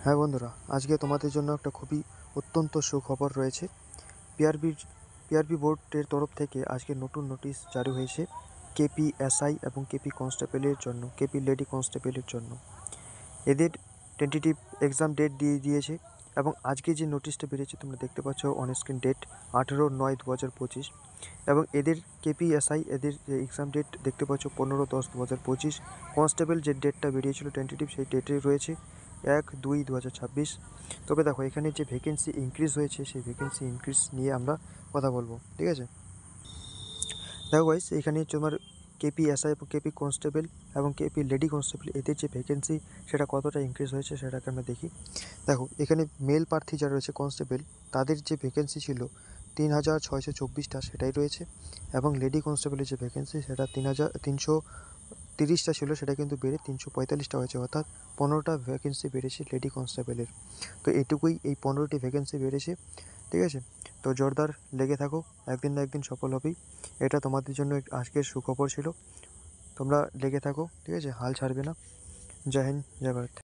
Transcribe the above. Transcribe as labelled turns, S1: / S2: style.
S1: হ্যাঁ বন্ধুরা, আজকে তোমাদের জন্য একটা খুবই অত্যন্ত সুখবর রয়েছে। পিআরবির পিআরবি বোর্ডের তরফ থেকে আজকে নতুন নোটিশ জারি হয়েছে কেপি এসআই এবং কেপি কনস্টেবলের জন্য, কেপি লেডি কনস্টেবলের জন্য। এদের টেন্টেটিভ এক্সাম ডেট দিয়ে দিয়েছে এবং আজকে যে নোটিশটা বেরিয়েছে তোমরা দেখতে পাচ্ছ অন স্ক্রিন ডেট 18/9/2025 এবং এদের কেপিএসআই এদের যে এক্সাম ডেট দেখতে পাচ্ছ 15/10/2025। কনস্টেবল যে ডেটটা বেরিয়েছিল টেন্টেটিভ সেই ডেটে রয়েছে 1/2/2026। তবে দেখো এখানে যে ভ্যাকেন্সি ইনক্রিজ হয়েছে সেই ভ্যাকেন্সি ইনক্রিজ নিয়ে আমরা কথা বলবো, ঠিক আছে। দেখো গাইস, এখানে তোমার কেপি এসআই এবং কেপি কনস্টেবল এবং কেপি লেডি কনস্টেবল এদের যে ভ্যাকেন্সি সেটা কতটা ইনক্রিজ হয়েছে সেটাকে আমরা দেখি। দেখো এখানে মেল প্রার্থী যারা রয়েছে কনস্টেবল তাদের যে ভ্যাকেন্সি ছিল 3624টা সেটাই রয়েছে এবং লেডি কনস্টেবলের যে ভ্যাকেন্সি সেটা 3330টা ছিল, সেটা কিন্তু বেড়ে 345টা হয়েছে, অর্থাৎ 15টা ভ্যাকেন্সি বেড়েছে লেডি কনস্টেবলের। তো এটুকুই, এই 15টি ভ্যাকেন্সি বেড়েছে, ঠিক আছে। তো জোরদার লেগে থাকো, একদিন না একদিন সফল হবেই। এটা তোমাদের জন্য আজকের সুখবর ছিল, তোমরা লেগে থাকো, ঠিক আছে, হাল ছাড়বে না। জয় হিন্দ, জয় ভারত।